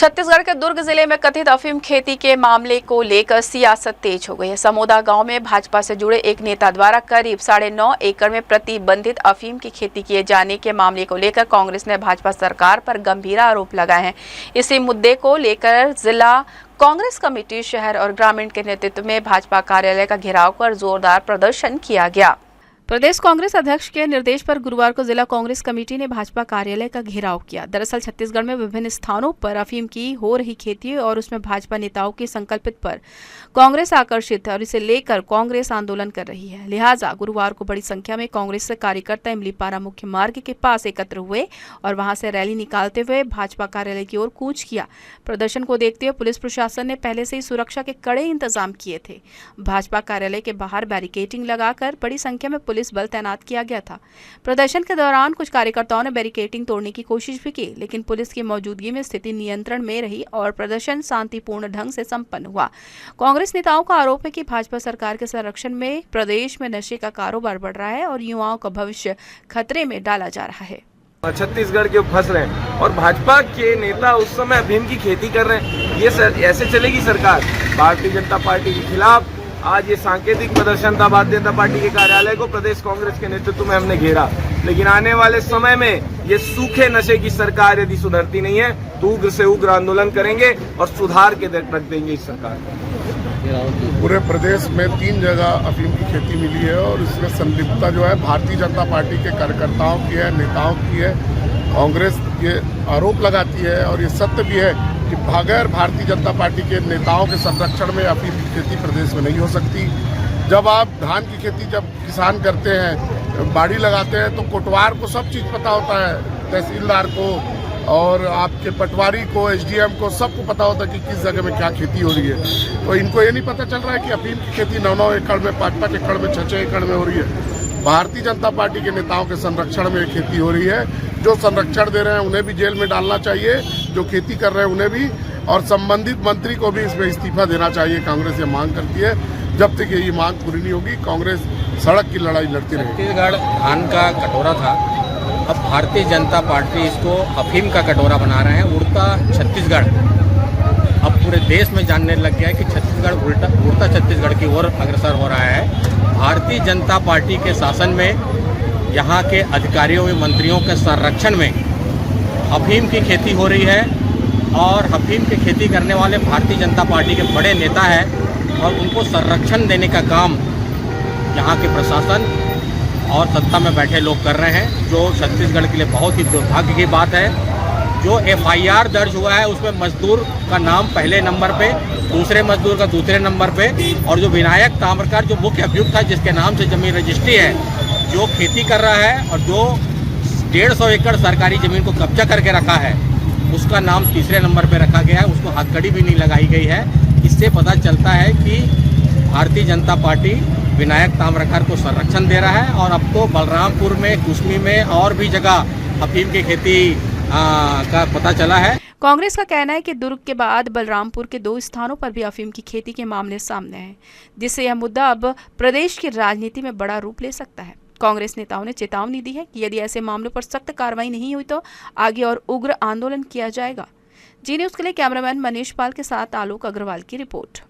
छत्तीसगढ़ के दुर्ग जिले में कथित अफीम खेती के मामले को लेकर सियासत तेज हो गई है। समोदा गांव में भाजपा से जुड़े एक नेता द्वारा करीब 9.5 एकड़ में प्रतिबंधित अफीम की खेती किए जाने के मामले को लेकर कांग्रेस ने भाजपा सरकार पर गंभीर आरोप लगाए हैं। इसी मुद्दे को लेकर जिला कांग्रेस कमेटी शहर और ग्रामीण के नेतृत्व में भाजपा कार्यालय का घेराव कर जोरदार प्रदर्शन किया गया। प्रदेश कांग्रेस अध्यक्ष के निर्देश पर गुरुवार को जिला कांग्रेस कमेटी ने भाजपा कार्यालय का घेराव किया। दरअसल छत्तीसगढ़ में विभिन्न स्थानों पर अफीम की हो रही खेती और उसमें भाजपा नेताओं की संकल्पित पर कांग्रेस आकर्षित है और इसे लेकर कांग्रेस आंदोलन कर रही है। लिहाजा गुरुवार को बड़ी संख्या में कांग्रेस कार्यकर्ता इमलीपारा मुख्य मार्ग के पास एकत्र हुए और वहां से रैली निकालते हुए भाजपा कार्यालय की ओर कूच किया। प्रदर्शन को देखते हुए पुलिस प्रशासन ने पहले से ही सुरक्षा के कड़े इंतजाम किए थे। भाजपा कार्यालय के बाहर बैरिकेडिंग लगाकर बड़ी संख्या में पुलिस बल तैनात किया गया था। प्रदर्शन के दौरान कुछ कार्यकर्ताओं ने बैरिकेडिंग तोड़ने की कोशिश भी की, लेकिन पुलिस की मौजूदगी में स्थिति नियंत्रण में रही और प्रदर्शन शांतिपूर्ण ढंग से संपन्न हुआ। कांग्रेस नेताओं का आरोप है कि भाजपा सरकार के संरक्षण में प्रदेश में नशे का कारोबार बढ़ रहा है और युवाओं का भविष्य खतरे में डाला जा रहा है। छत्तीसगढ़ के फंस रहे हैं और भाजपा के नेता उस समय अफीम की खेती कर रहे हैं। ये ऐसे चलेगी सरकार? भारतीय जनता पार्टी के खिलाफ आज ये सांकेतिक प्रदर्शन था। भारतीय जनता पार्टी के कार्यालय को प्रदेश कांग्रेस के नेतृत्व में हमने घेरा, लेकिन आने वाले समय में ये सूखे नशे की सरकार यदि सुधरती नहीं है तो उग्र से उग्र आंदोलन करेंगे और सुधार के रख देंगे इस सरकार को। पूरे प्रदेश में 3 जगह अफीम की खेती मिली है और इसमें संलिप्तता जो है भारतीय जनता पार्टी के कार्यकर्ताओं की है, नेताओं की है। कांग्रेस ये आरोप लगाती है और ये सत्य भी है कि बगैर भारतीय जनता पार्टी के नेताओं के संरक्षण में अफीम की खेती प्रदेश में नहीं हो सकती। जब आप धान की खेती जब किसान करते हैं, बाड़ी लगाते हैं, तो कोटवार को सब चीज़ पता होता है, तहसीलदार को और आपके पटवारी को, एसडीएम को, सबको पता होता है कि किस जगह में क्या खेती हो रही है। तो इनको ये नहीं पता चल रहा है कि अफीम की खेती 9-9 एकड़ में, 5-5 एकड़ में, 6-6 एकड़ में हो रही है। भारतीय जनता पार्टी के नेताओं के संरक्षण में खेती हो रही है। जो संरक्षण दे रहे हैं उन्हें भी जेल में डालना चाहिए, जो खेती कर रहे हैं उन्हें भी, और संबंधित मंत्री को भी इसमें इस्तीफा देना चाहिए। कांग्रेस ये मांग करती है। जब तक ये मांग पूरी नहीं होगी कांग्रेस सड़क की लड़ाई लड़ती रहेगी। छत्तीसगढ़ धान का कटोरा था, अब भारतीय जनता पार्टी इसको अफीम का कटोरा बना रहे हैं। उड़ता छत्तीसगढ़ अब पूरे देश में जानने लग गया है कि छत्तीसगढ़ उड़ता छत्तीसगढ़ की ओर अग्रसर हो रहा है। भारतीय जनता पार्टी के शासन में यहाँ के अधिकारियों व मंत्रियों के संरक्षण में अफीम की खेती हो रही है और अफीम की खेती करने वाले भारतीय जनता पार्टी के बड़े नेता हैं और उनको संरक्षण देने का काम यहाँ के प्रशासन और सत्ता में बैठे लोग कर रहे हैं, जो छत्तीसगढ़ के लिए बहुत ही दुर्भाग्य की बात है। जो एफआईआर दर्ज हुआ है उसमें मजदूर का नाम पहले नंबर पे, दूसरे मजदूर का दूसरे नंबर पे, और जो विनायक ताम्रकार जो मुख्य अभियुक्त था जिसके नाम से जमीन रजिस्ट्री है, जो खेती कर रहा है और जो 150 एकड़ सरकारी ज़मीन को कब्जा करके रखा है, उसका नाम तीसरे नंबर पे रखा गया है। उसको हथकड़ी भी नहीं लगाई गई है। इससे पता चलता है कि भारतीय जनता पार्टी विनायक ताम्रकार को संरक्षण दे रहा है और अब तो बलरामपुर में, कुसमी में और भी जगह अफीम की खेती का पता चला है। कांग्रेस का कहना है कि दुर्ग के बाद बलरामपुर के 2 स्थानों पर भी अफीम की खेती के मामले सामने हैं, जिससे यह मुद्दा अब प्रदेश की राजनीति में बड़ा रूप ले सकता है। कांग्रेस नेताओं ने चेतावनी दी है कि यदि ऐसे मामलों पर सख्त कार्रवाई नहीं हुई तो आगे और उग्र आंदोलन किया जाएगा। जी न्यूज़ के लिए कैमरामैन मनीष पाल के साथ आलोक अग्रवाल की रिपोर्ट।